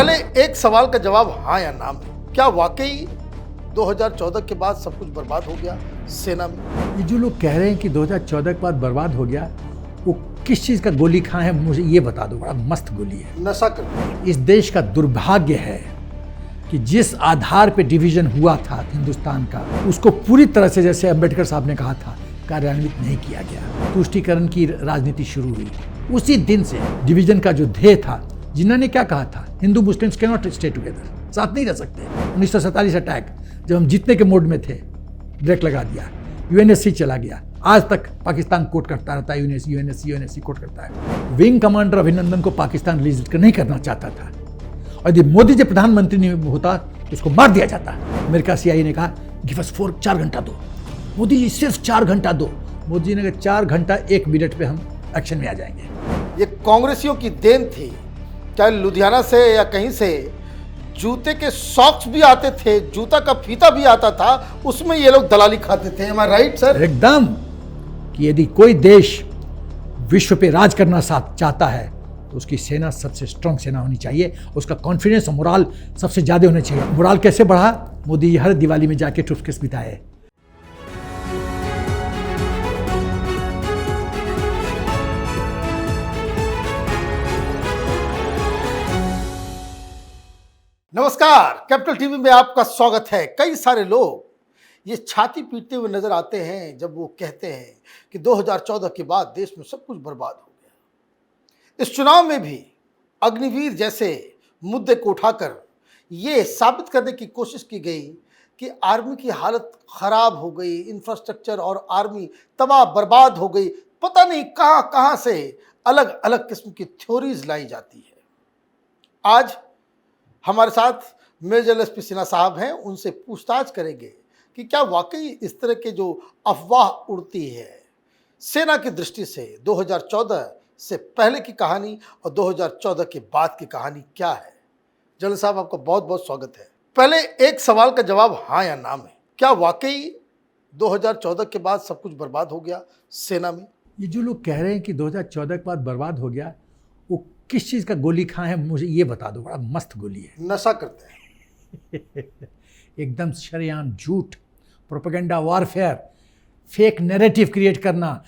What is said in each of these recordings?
पहले एक सवाल का जवाब हाँ या ना में। क्या वाकई 2014 के बाद सब कुछ बर्बाद हो गया सेना में? ये जो लोग कह रहे हैं कि 2014 के बाद बर्बाद हो गया, वो किस चीज़ का गोली खाए हैं मुझे ये बता दो। बड़ा मस्त गोली है। नशा कर। इस देश का दुर्भाग्य है कि जिस आधार पे डिवीजन हुआ था हिंदुस्तान का, उसको पूरी तरह से, जैसे अंबेडकर साहब ने कहा था, कार्यान्वित नहीं किया गया। तुष्टीकरण की राजनीति शुरू हुई। उसी दिन से डिवीजन का जो ध्येय था, जिन्होंने क्या कहा था, Hindu Muslims can not stay together, साथ नहीं रह सकते। 1947 अटैक, जब हम जीतने के मोड में थे, ब्रेक लगा दिया, यूएनएससी चला गया। आज तक पाकिस्तान कोट करता रहता है, यूएनएससी कोट करता है। विंग कमांडर अभिनंदन को पाकिस्तान रिलीज नहीं करना चाहता था, और यदि मोदी जी प्रधानमंत्री नहीं होता तो उसको मार दिया जाता। अमेरिका सीआईए ने कहा गिव अस 4 घंटा दो, मोदी जी सिर्फ 4 घंटा दो। मोदी जी ने कहा 4 घंटा 1 मिनट पे हम एक्शन में आ जाएंगे। ये कांग्रेसियों की देन थी, चाहे लुधियाना से या कहीं से जूते के सॉक्स भी आते थे, जूता का फीता भी आता था, उसमें ये लोग दलाली खाते थे। Am I right, sir? एकदम, कि यदि कोई देश विश्व पे राज करना चाहता है तो उसकी सेना सबसे स्ट्रांग सेना होनी चाहिए, उसका कॉन्फिडेंस और मोराल सबसे ज़्यादा होना चाहिए। मोराल कैसे बढ़ा? मोदी जी हर दिवाली में जाके ट्रूथ बिताए। नमस्कार, कैपिटल टीवी में आपका स्वागत है। कई सारे लोग ये छाती पीटते हुए नजर आते हैं जब वो कहते हैं कि 2014 के बाद देश में सब कुछ बर्बाद हो गया। इस चुनाव में भी अग्निवीर जैसे मुद्दे को उठाकर ये साबित करने की कोशिश की गई कि आर्मी की हालत खराब हो गई, इंफ्रास्ट्रक्चर और आर्मी तबाह बर्बाद हो गई। पता नहीं कहां कहां से अलग अलग किस्म की थ्योरीज लाई जाती है। आज हमारे साथ मेजर एसपी सिन्हा साहब हैं, उनसे पूछताछ करेंगे कि क्या वाकई इस तरह के जो अफवाह उड़ती है सेना की दृष्टि से 2014 से पहले की कहानी और 2014 के बाद की कहानी क्या है। जनरल साहब, आपका बहुत बहुत स्वागत है। पहले एक सवाल का जवाब हाँ या ना में। क्या वाकई 2014 के बाद सब कुछ बर्बाद हो गया सेना में? ये जो लोग कह रहे हैं कि 2014 के बाद बर्बाद हो गया, वो किस चीज़ का गोली खाए हैं मुझे ये बता दो। बड़ा मस्त गोली है। नशा करते हैं। एकदम शरेआम झूठ, propaganda warfare, fake narrative create करना,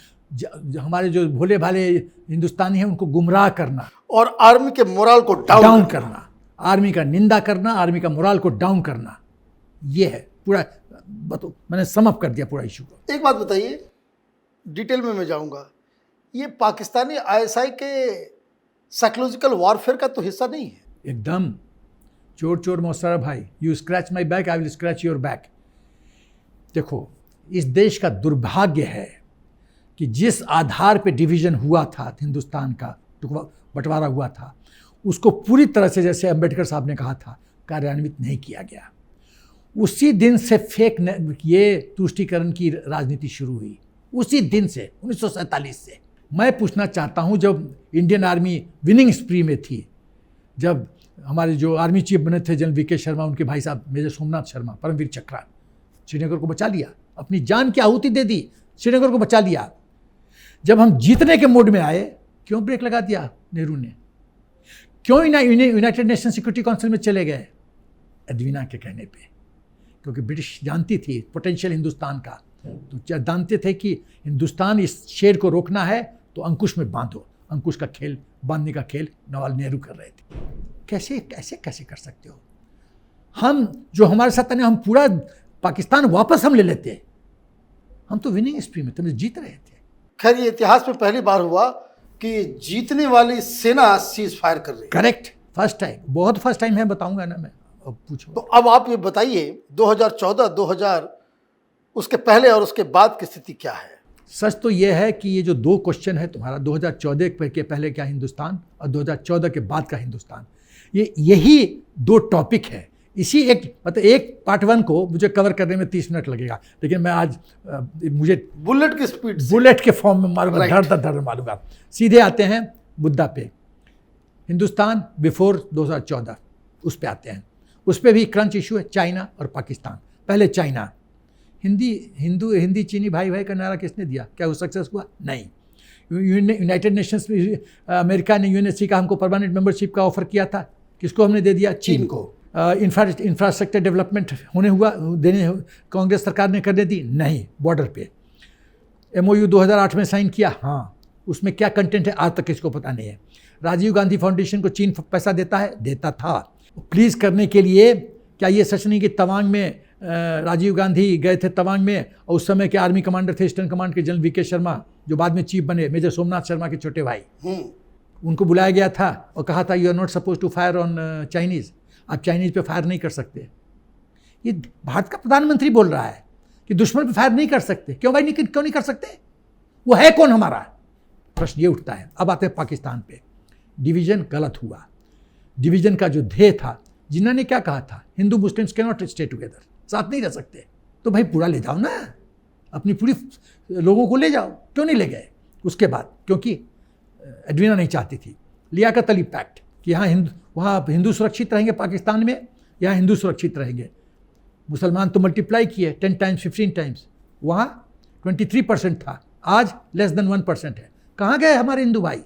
हमारे जो भोले भाले हिंदुस्तानी हैं उनको गुमराह करना, और आर्मी के मोरल को डाउन करना, आर्मी का निंदा करना, आर्मी का मोरल को डाउन करना। ये है पूरा। मैंने समअप कर दिया पूरा इशू को। एक बात बताइए, डिटेल में मैं जाऊंगा, ये पाकिस्तानी आईएसआई के साइकोलॉजिकल वॉरफेयर का तो हिस्सा नहीं है? एकदम। चोर चोर मौसारा भाई, you scratch my back, I will scratch your back. देखो, इस देश का दुर्भाग्य है कि जिस आधार पे डिवीजन हुआ था हिंदुस्तान का, बंटवारा हुआ था, उसको पूरी तरह से, जैसे अंबेडकर साहब ने कहा था, कार्यान्वित नहीं किया गया। उसी दिन से ये तुष्टीकरण की राजनीति शुरू हुई। उसी दिन से, 1947 से। मैं पूछना चाहता हूं, जब इंडियन आर्मी विनिंग स्प्री में थी, जब हमारे जो आर्मी चीफ बने थे जनरल वीके शर्मा, उनके भाई साहब मेजर सोमनाथ शर्मा, परमवीर चक्र, श्रीनगर को बचा लिया, अपनी जान की आहुति दे दी, श्रीनगर को बचा लिया। जब हम जीतने के मोड में आए, क्यों ब्रेक लगा दिया नेहरू ने? क्यों यूनाइटेड नेशन सिक्योरिटी काउंसिल में चले गए? एडवीना के कहने पे, क्योंकि ब्रिटिश जानती थी पोटेंशियल हिंदुस्तान का, तो जानते थे कि हिंदुस्तान इस शेर को रोकना है तो अंकुश में बांधो। अंकुश का खेल, बांधने का खेल नवाब नेहरू कर रहे थे। कैसे कर सकते हो? हम जो हमारे साथ है, हम पूरा पाकिस्तान वापस हम ले लेते हैं। हम तो विनिंग स्प्री में थे, जीत रहे थे। खैर, ये इतिहास में पहली बार हुआ कि जीतने वाली सेना सीज फायर कर रही है। करेक्ट, फर्स्ट टाइम, बहुत फर्स्ट टाइम है, बताऊंगा ना मैं। अब पूछो। तो अब आप ये बताइए, 2014, 2000, उसके पहले और उसके बाद की स्थिति क्या है? सच तो ये है कि ये जो 2 क्वेश्चन है तुम्हारा, 2014 के पहले क्या हिंदुस्तान और 2014 के बाद का हिंदुस्तान, यही 2 टॉपिक है। इसी एक पार्ट 1 को मुझे कवर करने में 30 मिनट लगेगा, लेकिन मैं आज मुझे बुलेट की स्पीड, बुलेट के फॉर्म में मारूंगा, धड़ मारूंगा। सीधे आते हैं मुद्दा पे, हिंदुस्तान बिफोर 2014, उस पे आते हैं। उस पे भी क्रंच इशू है, चाइना और पाकिस्तान। पहले चाइना। हिंदी चीनी भाई भाई का नारा किसने दिया? क्या वो सक्सेस हुआ? नहीं। यूनाइटेड नेशंस में अमेरिका ने यूएनएससी का हमको परमानेंट मेंबरशिप का ऑफर किया था, किसको हमने दे दिया? चीन को। इंफ्रास्ट्रक्चर डेवलपमेंट कांग्रेस सरकार ने करने दी? नहीं। बॉर्डर पे MOU 2008 में साइन किया, हाँ। उसमें क्या कंटेंट है आज तक किसको पता नहीं है। राजीव गांधी फाउंडेशन को चीन पैसा देता है? देता था। प्लीज़ करने के लिए क्या ये सच नहीं कि तवांग में राजीव गांधी गए थे तवांग में, और उस समय के आर्मी कमांडर थे ईस्टर्न कमांड के जनरल VK शर्मा, जो बाद में चीफ बने, मेजर सोमनाथ शर्मा के छोटे भाई। उनको बुलाया गया था और कहा था you are not suppose to fire on Chinese, आप चाइनीज़ पे फायर नहीं कर सकते। ये भारत का प्रधानमंत्री बोल रहा है कि दुश्मन पे फायर नहीं कर सकते। क्यों भाई, क्यों नहीं कर सकते? वो है कौन हमारा? प्रश्न ये उठता है। अब आते हैं पाकिस्तान पे। डिवीजन गलत हुआ। डिवीजन का जो ध्येय था, जिन्ना ने क्या कहा था, Hindu Muslims can not stay together, साथ नहीं रह सकते। तो भाई पूरा ले जाओ ना, अपनी पूरी लोगों को ले जाओ। क्यों नहीं ले गए? उसके बाद क्योंकि एडवीना नहीं चाहती थी। लियाकत अली पैक्ट कि वहाँ हिंदू सुरक्षित रहेंगे, पाकिस्तान में यहाँ हिंदू सुरक्षित रहेंगे। मुसलमान तो मल्टीप्लाई किए 10 टाइम्स 15 टाइम्स, वहाँ 23% था, आज लेस देन 1% है। कहाँ गए हमारे हिंदू भाई?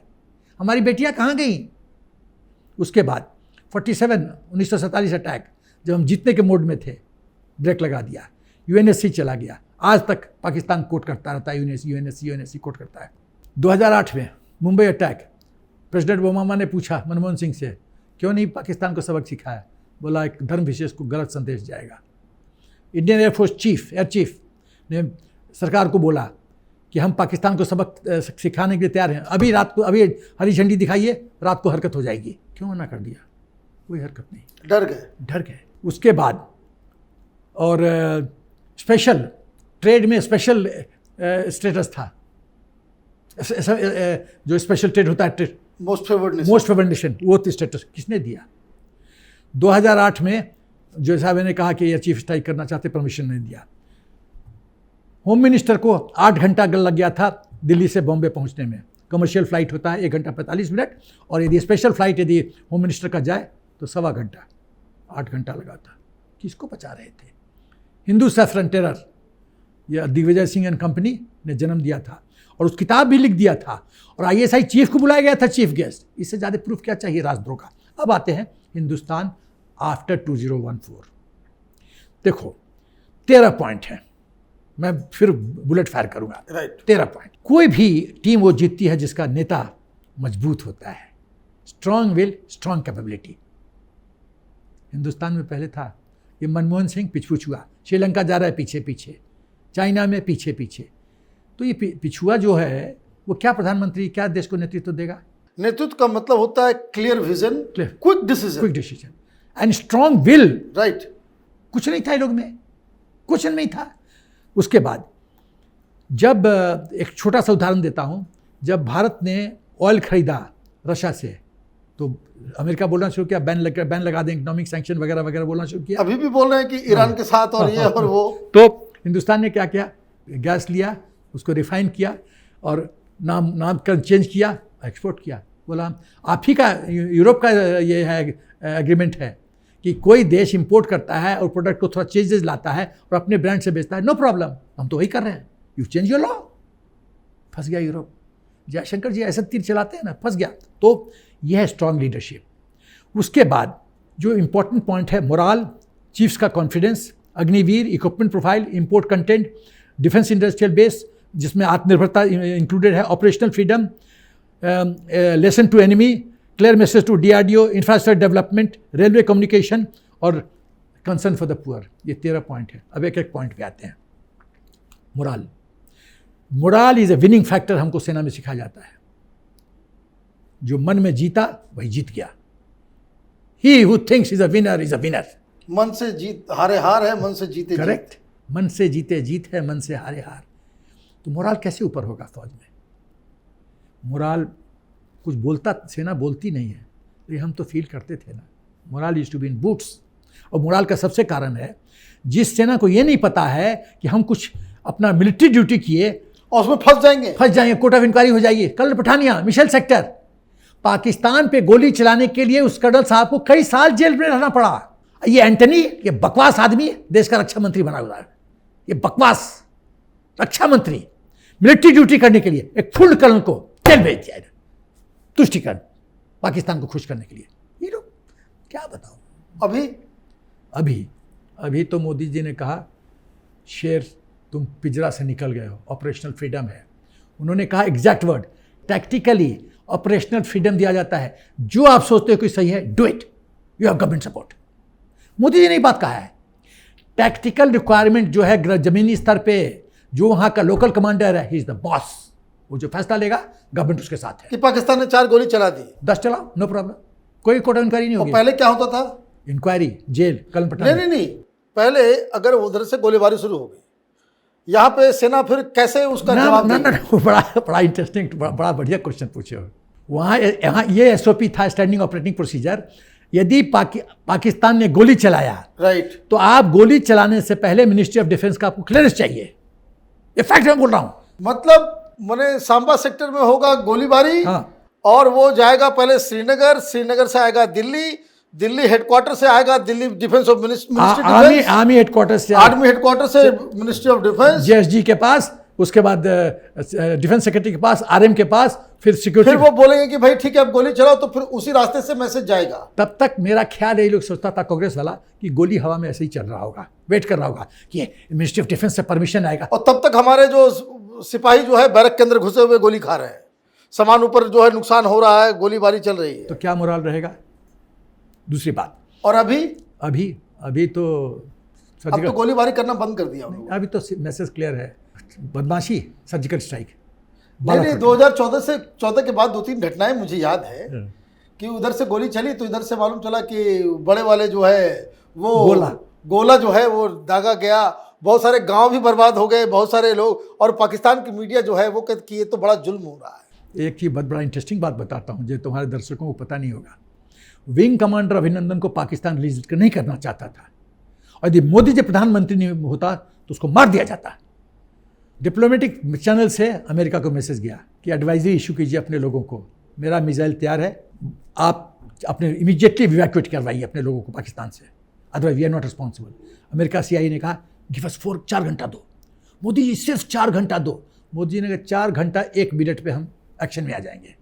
हमारी बेटियाँ कहाँ गई? उसके बाद 1947 अटैक, जब हम जीतने के मोड में थे, ब्रेक लगा दिया। UNSC चला गया, आज तक पाकिस्तान कोट करता रहता है, UNSC कोट करता है। 2008 में मुंबई अटैक, प्रेसिडेंट ओबामा ने पूछा मनमोहन सिंह से, क्यों नहीं पाकिस्तान को सबक सिखाया? बोला एक धर्म विशेष को गलत संदेश जाएगा। इंडियन एयरफोर्स एयर चीफ ने सरकार को बोला कि हम पाकिस्तान को सबक सिखाने के लिए तैयार हैं, अभी हरी झंडी दिखाइए, रात को हरकत हो जाएगी। क्यों मना कर दिया? कोई हरकत नहीं, डर गए। उसके बाद और स्पेशल ट्रेड में स्पेशल स्टेटस था, जो स्पेशल ट्रेड होता है, मोस्ट फेवर्ड नेशन, वो स्टेटस किसने दिया? 2008 में जो साहब ने कहा कि एयर चीफ स्ट्राइक करना चाहते, परमिशन नहीं दिया। होम मिनिस्टर को 8 घंटा लग गया था दिल्ली से बॉम्बे पहुंचने में। कमर्शियल फ्लाइट होता है 1 घंटा 45 मिनट, और यदि स्पेशल फ्लाइट यदि होम मिनिस्टर का जाए तो 1.25 घंटा, 8 घंटा लगा था। किसको बचा रहे थे? हिंदू सैफरन टेरर, यह दिग्विजय सिंह एंड कंपनी ने जन्म दिया था, और उस किताब भी लिख दिया था, और ISI चीफ को बुलाया गया था चीफ गेस्ट। इससे ज़्यादा प्रूफ क्या चाहिए राजद्रोह का? अब आते हैं हिंदुस्तान आफ्टर 2014। देखो 13 पॉइंट है, मैं फिर बुलेट फायर करूंगा। 13 पॉइंट। कोई भी टीम वो जीतती है जिसका नेता मजबूत होता है, strong will, strong capability. Hindustan में पहले था ये मनमोहन सिंह पिछुआ, श्रीलंका जा रहा है पीछे पीछे, चाइना में पीछे पीछे। तो ये पिछुआ जो है वो क्या प्रधानमंत्री, क्या देश को नेतृत्व देगा? नेतृत्व का मतलब होता है clear vision, quick decision and strong will. Right. कुछ नहीं था ये लोग में, कुछ नहीं था। उसके बाद जब एक छोटा सा उदाहरण देता हूँ, जब भारत ने ऑयल खरीदा रशिया से, तो अमेरिका बोलना शुरू किया बैन लगा दें, इकोनॉमिक सैंक्शन वगैरह वगैरह बोलना शुरू किया। अभी भी बोल रहे हैं कि ईरान के साथ और ये और वो। तो हिंदुस्तान ने क्या किया? गैस लिया, उसको रिफाइन किया और नाम कर चेंज किया, एक्सपोर्ट किया। बोला आप ही का, यूरोप का ये है एग्रीमेंट है कि कोई देश इंपोर्ट करता है और प्रोडक्ट को थोड़ा चेंजेस लाता है और अपने ब्रांड से बेचता है, नो प्रॉब्लम, हम तो वही कर रहे हैं, यू चेंज योर लॉ। फंस गया यूरोप। जयशंकर जी ऐसा तीर चलाते हैं ना, फंस गया। तो यह है स्ट्रांग लीडरशिप। उसके बाद जो इंपॉर्टेंट पॉइंट है, मोराल, चीफ्स का confidence, Agniveer, equipment profile, import content, defence industrial base जिसमें आत्मनिर्भरता इंक्लूडेड है, operational freedom, lesson to enemy, clear message to DRDO, infrastructure development, railway communication और कंसर्न फॉर द पुअर। ये 13 पॉइंट है। अब एक एक पॉइंट पे आते हैं। Morale is a winning factor, हमको सेना में सिखाया जाता है। जो मन में जीता वही जीत गया। He who thinks is a winner is a winner. मन से जीत हारे हार है, मन से जीते करेक्ट। मन से जीते जीत है, मन से हारे हार। तो मोराल कैसे ऊपर होगा फौज में? मोराल कुछ बोलता, सेना बोलती नहीं है, ये हम तो फील करते थे ना। Morale is to be in boots. और मोराल का सबसे कारण है, जिस सेना को ये नहीं पता है कि हम कुछ अपना मिलिट्री ड्यूटी किए और उसमें फंस जाएंगे, कोर्ट ऑफ इंक्वायरी हो जाएगी। कर्नल पठानिया, मिशेल सेक्टर, पाकिस्तान पे गोली चलाने के लिए उस कर्नल साहब को कई साल जेल में रहना पड़ा। ये एंटनी, ये बकवास आदमी देश का रक्षा मंत्री बना हुआ है। ये बकवास रक्षा मंत्री मिलिट्री ड्यूटी करने के लिए एक फुल कर्नल को जेल भेज दिया, तुष्टिकरण, पाकिस्तान को खुश करने के लिए। ये लोग क्या बताऊं। अभी अभी अभी तो मोदी जी ने कहा शेर तुम पिंजरा से निकल गए हो, ऑपरेशनल फ्रीडम है। उन्होंने कहा exact word, tactically operational freedom दिया जाता है, जो आप सोचते हो कि सही है do it, you have government support. Modi ji ने ये बात कहा है। टैक्टिकल रिक्वायरमेंट जो है जमीनी स्तर पे, जो वहां का लोकल कमांडर है, ही इज द बॉस, वो जो फैसला लेगा गवर्नमेंट उसके साथ है। कि पाकिस्तान ने 4 गोली चला दी, 10 चलाओ, नो प्रॉब्लम, कोई कोर्ट इंक्वायरी नहीं और होगी। पहले क्या होता था? इंक्वायरी, जेल, कल नहीं पटान। नहीं नहीं, पहले अगर उधर से गोलीबारी शुरू हो गई, यहाँ पे सेना फिर कैसे उसका जवाब ना देगी? ना ना, बड़ा इंटरेस्टिंग, बड़ा बढ़िया क्वेश्चन पूछे हो। वहाँ यहाँ ये एसओपी था, स्टैंडिंग ऑपरेटिंग प्रोसीजर। यदि पाकिस्तान ने गोली चलाया, राइट, तो आप गोली चलाने से पहले मिनिस्ट्री ऑफ डिफेंस का आपको क्लियरेंस चाहिए। ये फैक्ट मैं बोल रहा हूँ। मतलब मैंने सांबा सेक्टर में होगा गोलीबारी, हाँ। और वो जाएगा पहले श्रीनगर, श्रीनगर से आएगा दिल्ली, दिल्ली हेडक्वार्टर से आएगा Delhi defence of ministry, army headquarter से, आर्मी हेडक्वार्टर से मिनिस्ट्री ऑफ डिफेंस, जेएसजी के पास, उसके बाद डिफेंस सेक्रेटरी के पास, आरएम के पास, फिर सिक्योरिटी। फिर वो बोलेंगे कि भाई ठीक है अब गोली चलाओ, तो फिर उसी रास्ते से मैसेज जाएगा। तब तक मेरा ख्याल यही लोग सोचता था कांग्रेस वाला कि गोली हवा में ऐसे ही चल रहा होगा, वेट कर रहा होगा कि मिनिस्ट्री ऑफ डिफेंस से परमिशन आएगा। और तब तक हमारे जो सिपाही जो है बैरक के अंदर घुसे हुए गोली खा रहे हैं, सामान ऊपर जो है नुकसान हो रहा है, गोलीबारी चल रही है। तो क्या मोराल रहेगा? दूसरी बात, और अभी अभी तो अब तो गोलीबारी करना बंद कर दिया उन्होंने। अभी तो मैसेज क्लियर है, बदमाशी, सर्जिकल स्ट्राइक। नहीं, 2014 के बाद 2-3 घटनाएं मुझे याद है कि उधर से गोली चली तो इधर से मालूम चला कि बड़े वाले जो है वो गोला जो है वो दागा गया, बहुत सारे गांव भी बर्बाद हो गए, बहुत सारे लोग, और पाकिस्तान की मीडिया जो है वो कहती कि ये तो बड़ा जुल्म हो रहा है। एक चीज़ बड़ा इंटरेस्टिंग बात बताता हूँ जो तुम्हारे दर्शकों को पता नहीं होगा। विंग कमांडर अभिनंदन को पाकिस्तान रिलीज नहीं करना चाहता था, और यदि मोदी जी प्रधानमंत्री नहीं होता तो उसको मार दिया जाता। डिप्लोमेटिक चैनल से अमेरिका को मैसेज गया कि एडवाइजरी इशू कीजिए अपने लोगों को, मेरा मिसाइल तैयार है, आप अपने इमीडिएटली इवैक्यूएट करवाइए अपने लोगों को पाकिस्तान से, otherwise we are not responsible. America CIA ने कहा गिव अस 4 घंटा दो। मोदी जी सिर्फ 4 घंटा दो। मोदी जी ने कहा 4 घंटा 1 मिनट पे हम एक्शन में आ जाएंगे।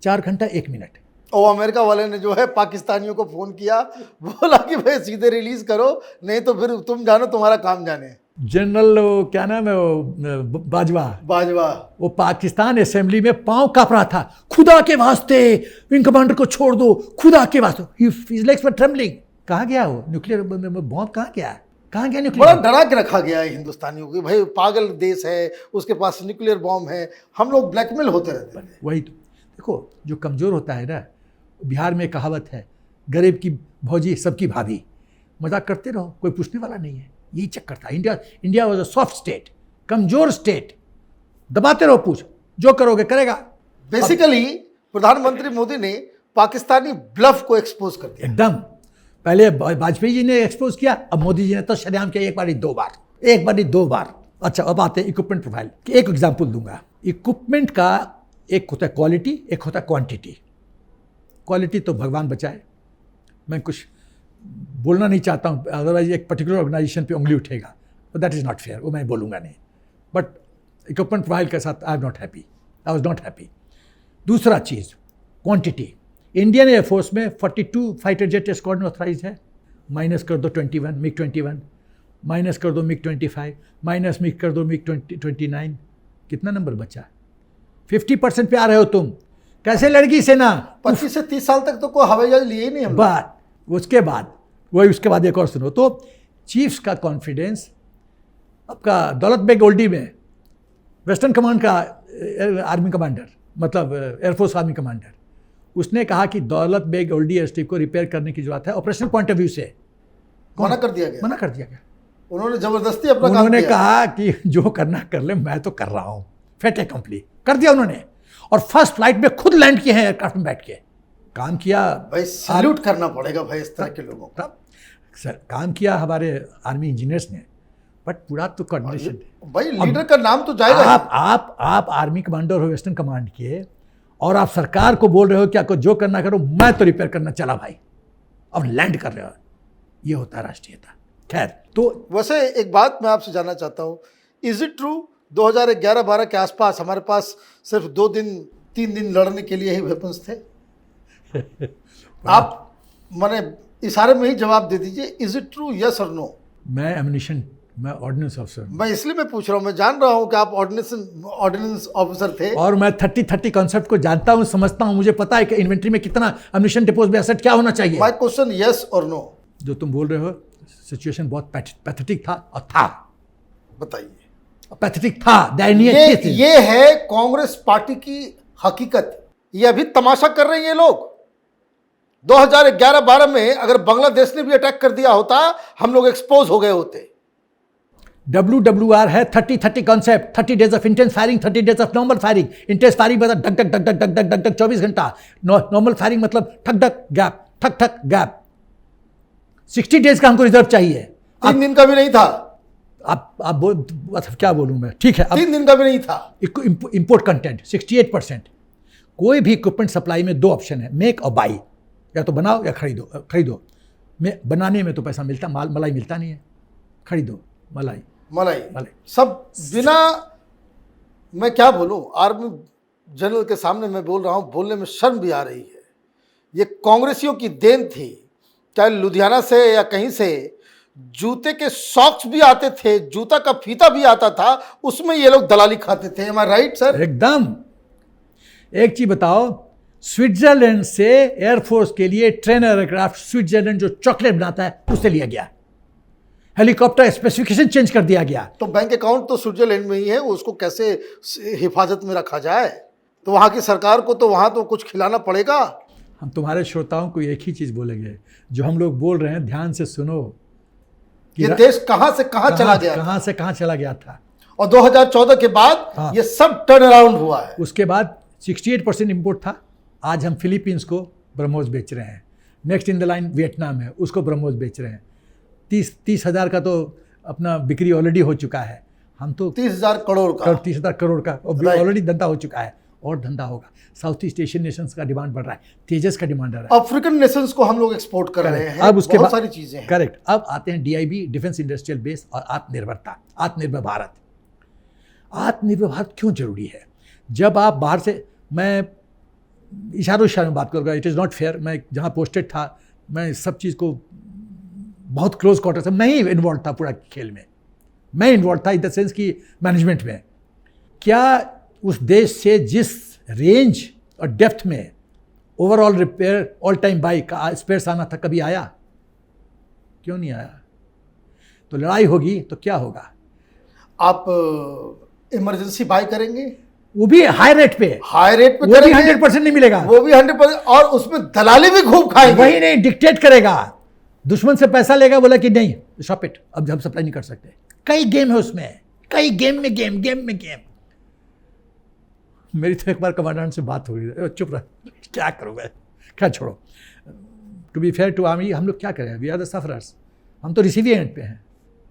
4 घंटा 1 मिनट। और अमेरिका वाले ने जो है पाकिस्तानियों को फोन किया, बोला कि भाई सीधे रिलीज करो, नहीं तो फिर तुम जानो, तुम्हारा काम जाने। जनरल क्या नाम है वो, बाजवा, वो पाकिस्तान असेंबली में पांव कांप रहा था, खुदा के वास्ते विंग कमांडर को छोड़ दो, खुदा के वास्ते। हिज लेग्स वर ट्रेम्बलिंग। कहाँ गया वो न्यूक्लियर बॉम्ब? कहाँ गया न्यूक्लियर? बड़ा डरा के रखा गया है हिंदुस्तानियों को, भाई पागल देश है, उसके पास न्यूक्लियर बॉम्ब है, हम लोग ब्लैकमेल होते रहते हैं। वही तो देखो, जो कमजोर होता है ना, बिहार में कहावत है, गरीब की भौजी सबकी भाभी। मजाक करते रहो, कोई पूछने वाला नहीं है। यही चक्कर था। India was a soft state, कमजोर स्टेट, दबाते रहो, पूछ जो करोगे करेगा। बेसिकली प्रधानमंत्री मोदी ने पाकिस्तानी ब्लफ को एक्सपोज कर दिया एकदम। पहले वाजपेयी जी ने एक्सपोज किया, अब मोदी जी ने तो शरेआम किया, एक बार नहीं दो बार। अच्छा, अब आते हैं इक्विपमेंट प्रोफाइल। एक एग्जाम्पल दूंगा। इक्विपमेंट का एक होता है क्वालिटी, एक होता है क्वांटिटी। क्वालिटी तो भगवान बचाए, मैं कुछ बोलना नहीं चाहता हूँ, अदरवाइज एक पर्टिकुलर ऑर्गेनाइजेशन पे उंगली उठेगा, तो दैट इज़ नॉट फेयर, वो मैं बोलूँगा नहीं। बट इक्विपमेंट प्रोफाइल के साथ आई वॉज नॉट हैप्पी। दूसरा चीज़ क्वांटिटी। इंडियन एयरफोर्स में 42 फाइटर जेट स्क्वाड्रन ऑथराइज है, माइनस कर दो 21 मिग 21, माइनस कर दो मिग 25, माइनस मिग कर दो मिग 29, कितना नंबर बचा? 50% पे आ रहे हो तुम। कैसे लड़की सेना? 25 से 30 साल तक तो कोई हवाई जहाज लिए ही नहीं हम। बात उसके बाद एक और सुनो। तो चीफ्स का कॉन्फिडेंस, आपका दौलत बेग ओल्डी में वेस्टर्न कमांड का आर्मी कमांडर, मतलब एयरफोर्स आर्मी कमांडर, उसने कहा कि दौलत बेग ओल्डी एयर स्ट्रिप को रिपेयर करने की जरूरत है ऑपरेशनल पॉइंट ऑफ व्यू से। मना कर दिया गया। उन्होंने जबरदस्ती अपना काम किया। उन्होंने कहा कि जो करना कर ले, मैं तो कर रहा हूँ, फेट कंप्लीट कर दिया उन्होंने। और फर्स्ट फ्लाइट में खुद लैंड किए हैं एयरक्राफ्ट में बैठ के, काम किया। भाई सैल्यूट करना पड़ेगा भाई इस तरह के लोगों को। सर काम किया हमारे आर्मी इंजीनियर्स ने, बट पूरा तो कोऑर्डिनेशन। भाई लीडर का नाम तो जाएगा। आप आर्मी कमांडर हो वेस्टर्न कमांड के, और आप सरकार को बोल रहे हो कि आपको जो करना करो, मैं तो रिपेयर करना चला भाई, अब लैंड कर रहे हो। ये होता है राष्ट्रीयता। खैर, तो वैसे एक बात मैं आपसे जानना चाहता हूँ, इज इट ट्रू 2011-12 के आसपास हमारे पास सिर्फ 2 दिन 3 दिन लड़ने के लिए ही वेपन्स थे? आप माने इशारे में ही जवाब दे दीजिए, इज इट ट्रू, यस और नो। मैं एमनिशन, मैं ऑर्डिनेंस ऑफिसर, मैं इसलिए मैं पूछ रहा हूँ, मैं जान रहा हूँ कि आप ऑर्डिनेंस ऑफिसर थे। और मैं 30-30 कॉन्सेप्ट को जानता हूँ, समझता हूँ, मुझे पता है कि इन्वेंट्री में कितना एमनिशन डिपोज में एसेट क्या होना चाहिए। माय क्वेश्चन यस और नो। जो तुम बोल रहे हो सिचुएशन बहुत पैथेटिक था, और था, बताइए। पैथेटिक था, दयनीय थी। ये है कांग्रेस पार्टी की हकीकत। ये अभी तमाशा कर रहे हैं ये लोग। 2011-12 में अगर बांग्लादेश ने भी अटैक कर दिया होता, हम लोग एक्सपोज हो गए होते। WWR है 30-30 concept, 30 days of intense firing, 30 days of normal firing. Intense firing मतलब धक धक धक धक धक धक धक धक 24 घंटा। नॉर्मल फायरिंग मतलब ठक ठक गैप, ठक ठक गैप। 60 डेज का हमको रिजर्व चाहिए। 3 दिन का भी नहीं था। आप बोल, क्या बोलूं मैं, ठीक है। 3 दिन का भी नहीं था। Import content 68%। कोई भी इक्विपमेंट सप्लाई में 2 ऑप्शन है, मेक और बाई, या तो बनाओ या खरीदो। में बनाने में तो पैसा मिलता, मलाई मिलता नहीं है, खरीदो मलाई सब बिना, मैं क्या बोलूं, आर्मी जनरल के सामने मैं बोल रहा हूं, बोलने में शर्म भी आ रही है। ये कांग्रेसियों की देन थी, चाहे लुधियाना से या कहीं से जूते के सॉक्स भी आते थे, जूता का फीता भी आता था, उसमें ये लोग दलाली खाते थे। एम आई राइट सर? एकदम। एक चीज बताओ, स्विट्जरलैंड से एयरफोर्स के लिए ट्रेनर एयरक्राफ्ट स्विट्जरलैंड जो चॉकलेट बनाता है उससे लिया गया। हेलीकॉप्टर स्पेसिफिकेशन चेंज कर दिया गया। तो बैंक अकाउंट तो स्विट्जरलैंड में ही है, उसको कैसे हिफाजत में रखा जाए? तो वहां की सरकार को तो वहां तो कुछ खिलाना पड़ेगा। हम तुम्हारे श्रोताओं को एक ही चीज बोलेंगे, जो हम लोग बोल रहे हैं ध्यान से सुनो। ये देश कहां से कहां चला गया, कहां से कहां चला गया था, और 2014 के बाद ये सब टर्न अराउंड हुआ है। उसके बाद 68% इंपोर्ट था। आज हम फिलीपींस को ब्रह्मोस बेच रहे हैं। Next in the line Vietnam है, उसको ब्रह्मोस बेच रहे हैं। 30,000 का तो अपना बिक्री ऑलरेडी हो चुका है। हम तो 30,000 करोड़ का, 30,000 करोड़ का ऑलरेडी धंधा हो चुका है, और धंधा होगा। साउथ ईस्ट एशियन नेशंस का डिमांड बढ़ रहा है, तेजस का डिमांड बढ़ रहा है, अफ्रीकन नेशंस को हम लोग एक्सपोर्ट कर रहे हैं। अब उसके बहुत बाद सारी चीजें हैं। करेक्ट। अब आते हैं DIB, डिफेंस इंडस्ट्रियल बेस, और आत्मनिर्भरता, आत्मनिर्भर भारत। आत्मनिर्भर भारत क्यों जरूरी है? जब आप बाहर से, मैं इशारों में बात करूँगा, इट इज़ नॉट फेयर। मैं जहाँ पोस्टेड था, मैं सब चीज़ को बहुत क्लोज क्वार्टर से मैं ही इन्वॉल्व था पूरा खेल में। मैं इन्वॉल्व था इन द सेंस कि मैनेजमेंट में। क्या उस देश से जिस रेंज और डेप्थ में overall repair all time by का स्पेयर्स आना था, कभी आया? क्यों नहीं आया? तो लड़ाई होगी तो क्या होगा? आप इमरजेंसी बाय करेंगे, वो भी हाई रेट पे वो भी 100% नहीं मिलेगा, वो भी 100%, और उसमें दलाली भी खूब खाएंगे। वही नहीं डिक्टेट करेगा, दुश्मन से पैसा लेगा, बोला कि नहीं शॉप इट, अब हम सप्लाई नहीं कर सकते। कई गेम है उसमें, कई गेम में गेम। मेरी तो एक बार कमांडेंट से बात हो गई, चुप रह, क्या करूँगा, क्या छोड़ो। To be fair to army, हम लोग क्या करें, वी आर द सफरर्स, हम तो रिसीविंग एंड पे हैं,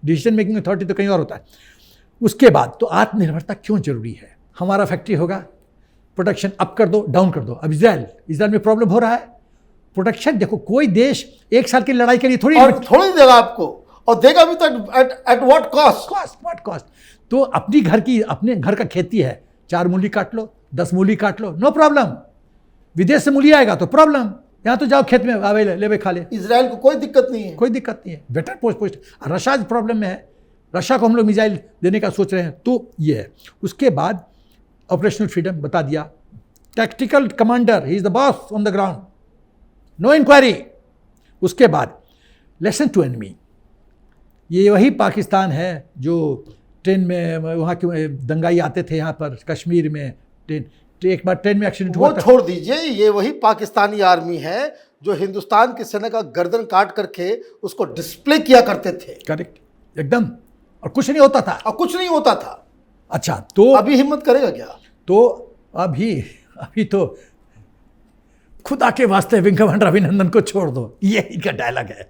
डिसीजन मेकिंग अथॉरिटी तो कहीं और होता है। उसके बाद तो आत्मनिर्भरता क्यों जरूरी है? हमारा फैक्ट्री होगा, प्रोडक्शन अप कर दो, डाउन कर दो। अब इजराइल में प्रॉब्लम हो रहा है, प्रोडक्शन देखो, कोई देश एक साल की लड़ाई के लिए थोड़ी देगा आपको, और देगा भी तो एट व्हाट कॉस्ट। तो अपने घर का खेती है, 4 मूली काट लो, 10 मूली काट लो, नो प्रॉब्लम। विदेश से मूली आएगा तो प्रॉब्लम, यहाँ तो जाओ खेत में आवे ले खा ले। इजराइल को कोई दिक्कत नहीं है, बेटर पोस्ट। रशिया प्रॉब्लम में है, रशिया को हम लोग मिसाइल देने का सोच रहे हैं, तो ये है। उसके बाद ऑपरेशनल फ्रीडम बता दिया, tactical commander, he is the boss on the ground, no inquiry. उसके बाद लेसन टू एनिमी, ये वही पाकिस्तान है जो ट्रेन में, वहाँ के दंगाई आते थे यहाँ पर कश्मीर में, एक बार ट्रेन में एक्सीडेंट हुआ, वो छोड़ दीजिए। ये वही पाकिस्तानी आर्मी है जो हिंदुस्तान की सेना का गर्दन काट करके उसको डिस्प्ले किया करते थे। करेक्ट, एकदम, और कुछ नहीं होता था। अच्छा, तो अभी हिम्मत करेगा क्या? तो अभी तो खुदा के वास्ते विंग कमांडर अभिनंदन को छोड़ दो, ये इनका डायलॉग है।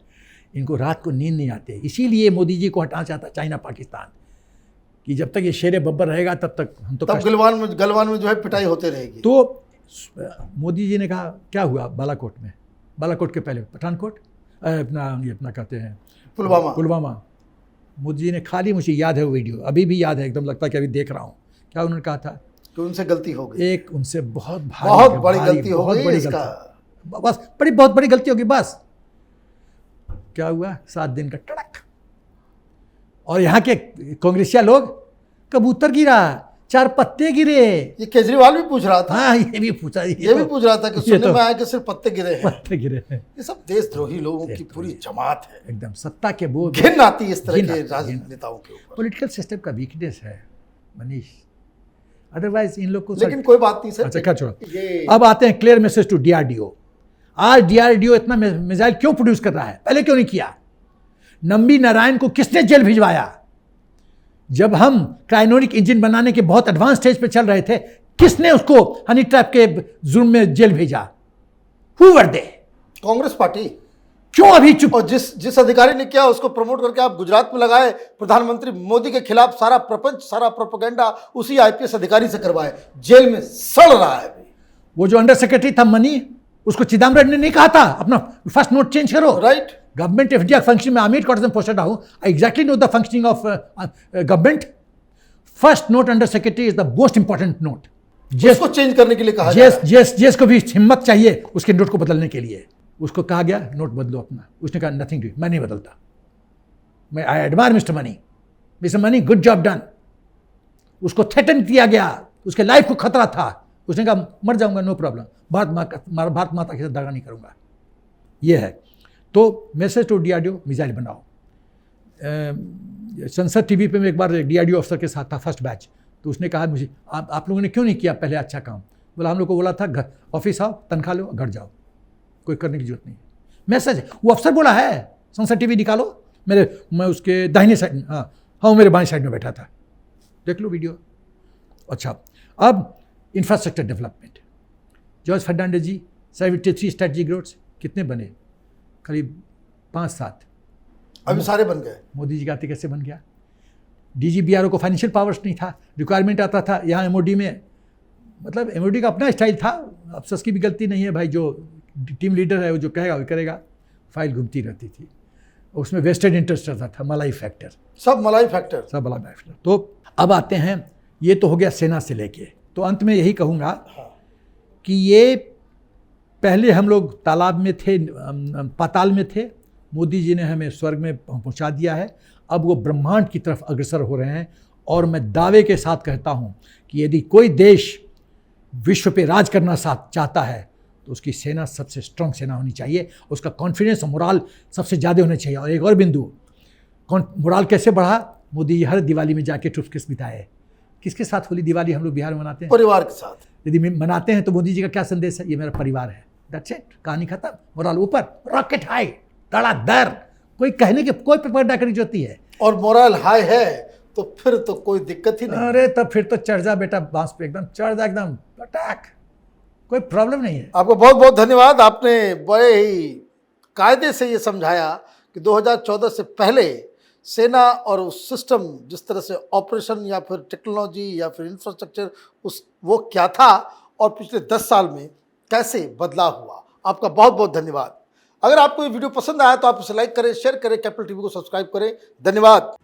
इनको रात को नींद नहीं आती, इसीलिए मोदी जी को हटाना चाहता चाइना पाकिस्तान, कि जब तक ये शेर बब्बर रहेगा तब तक हम तो गलवान में जो है पिटाई होते रहेगी। तो मोदी जी ने कहा, क्या हुआ बालाकोट के पहले पठानकोट, अपना कहते हैं पुलवामा। मोदी जी ने खाली, मुझे याद है वो वीडियो, अभी भी याद है, एकदम लगता है कि अभी देख रहा हूँ। क्या उन्होंने कहा था कि उनसे गलती हो गई, उनसे बहुत बड़ी गलती हो गई, बस बहुत बड़ी गलती होगी, बस क्या हुआ? 7 दिन का टड़क। और यहाँ के कांग्रेसिया लोग, कबूतर गिरा, 4 पत्ते गिरे। ये केजरीवाल भी पूछ रहा था। हाँ, ये भी पूछा, ये भी पूछ रहा था कि सुनने में आया कि सिर्फ पत्ते गिरे हैं। पत्ते गिरे हैं। ये सब देशद्रोही लोगों की पूरी जमात है। एकदम सत्ता के बोझ, घिन आती है इस तरह घिन के आती, राजनेताओं के ऊपर। पॉलिटिकल सिस्टम का वीकनेस है मनीष। अदरवाइज इन लोग को लेकिन कोई बात नहीं सर। अच्छा क्या छोड़ो, ये अब आते हैं क्लियर मैसेज टू डीआरडीओ। आज डीआरडीओ इतना मिसाइल क्यों प्रोड्यूस कर रहा है? पहले क्यों नहीं किया? नंबी नारायण को किसने जेल भिजवाया? जब हम क्रायोनिक इंजन बनाने के बहुत एडवांस स्टेज पे चल रहे थे, किसने उसको हनी ट्रैप के जुर्म में जेल भेजा? Who were they? Congress party. क्यों अभी चुप? और जिस अधिकारी ने किया उसको प्रमोट करके आप गुजरात में लगाए, प्रधानमंत्री मोदी के खिलाफ सारा प्रपंच, सारा प्रोपेगेंडा उसी आईपीएस अधिकारी से करवाए, जेल में सड़ रहा है अभी। वो जो अंडर सेक्रेटरी था मनी, उसको चिदम्बरम ने नहीं कहा था अपना फर्स्ट नोट चेंज करो? Right. Government of India functioning में अमित कॉटन पोस्टेड रहा हूं, I exactly know the functioning of government. First note under secretary is the most important note. जिसको चेंज करने के लिए कहा जा रहा है। जेस को भी हिम्मत चाहिए उसके नोट को बदलने के लिए। उसको कहा गया नोट बदलो अपना, उसने कहा नथिंग डू, मैं नहीं बदलता। मैं I admire mister money, good job done. उसको थ्रेटन किया गया, उसके लाइफ को खतरा था, उसने कहा मर जाऊंगा, नो प्रॉब्लम, भारत माता के साथ दगा नहीं करूंगा। ये है। तो मैसेज टू डीआरडीओ, मिसाइल बनाओ। संसद टीवी पे मैं एक बार डीआरडीओ अफसर के साथ था, फर्स्ट बैच, तो उसने कहा मुझे आप लोगों ने क्यों नहीं किया पहले अच्छा काम? बोला हम लोग को बोला था घर ऑफिस आओ, तनख्वाह लो, घर जाओ, कोई करने की जरूरत नहीं। मैसेज वो अफसर बोला है, संसद टीवी निकालो, मैं उसके दाहिने साइड, हाँ मेरे बाएं साइड में बैठा था, देख लो वीडियो। अच्छा, अब इंफ्रास्ट्रक्चर डेवलपमेंट, जॉर्ज फर्नांडिस जी 73 स्ट्रेटजिक रोड्स कितने बने? करीब 5-7। अभी सारे बन गए। मोदी जी के आते कैसे बन गया? डीजीबीआरओ को फाइनेंशियल पावर्स नहीं था, रिक्वायरमेंट आता था यहाँ एमओडी में, मतलब एमओडी का अपना स्टाइल था। अफसर की भी गलती नहीं है भाई, जो टीम लीडर है वो जो कहेगा वो करेगा। फाइल घूमती रहती थी, उसमें वेस्टेड इंटरेस्ट रहता था, मलाई फैक्टर, सब मलाई फैक्टर। तो अब आते हैं, ये तो हो गया सेना से लेके। तो अंत में यही कहूँगा कि ये पहले हम लोग तालाब में थे, पाताल में थे, मोदी जी ने हमें स्वर्ग में पहुंचा दिया है। अब वो ब्रह्मांड की तरफ अग्रसर हो रहे हैं। और मैं दावे के साथ कहता हूं कि यदि कोई देश विश्व पे राज करना चाहता है तो उसकी सेना सबसे स्ट्रांग सेना होनी चाहिए, उसका कॉन्फिडेंस और मोराल सबसे ज़्यादा होना चाहिए। और एक और बिंदु, मोराल कैसे बढ़ा? मोदी जी हर दिवाली में जाके टूथपिस्ट बिताए। किसके साथ होली दिवाली हम लोग बिहार में मनाते हैं? परिवार के साथ। यदि मनाते हैं तो मोदी जी का क्या संदेश है? ये मेरा परिवार है, दैट्स इट, कहानी खत्म। मोरल ऊपर, रॉकेट हाई, धड़ाधड़, कोई कहने की कोई प्रोपेगेंडा करनी जो होती है। और मोरल हाई है तो फिर तो कोई दिक्कत ही नहीं। अरे तब फिर तो चढ़ जा बेटा बांस पे, एकदम चढ़ जा, एकदम अटैक, कोई प्रॉब्लम नहीं है। आपको बहुत बहुत धन्यवाद। आपने बड़े ही कायदे से ये समझाया कि 2014 से पहले सेना और उस सिस्टम, जिस तरह से ऑपरेशन या फिर टेक्नोलॉजी या फिर इंफ्रास्ट्रक्चर वो क्या था, और पिछले 10 साल में कैसे बदलाव हुआ। आपका बहुत बहुत धन्यवाद। अगर आपको ये वीडियो पसंद आया तो आप इसे लाइक करें, शेयर करें, कैपिटल टीवी को सब्सक्राइब करें। धन्यवाद।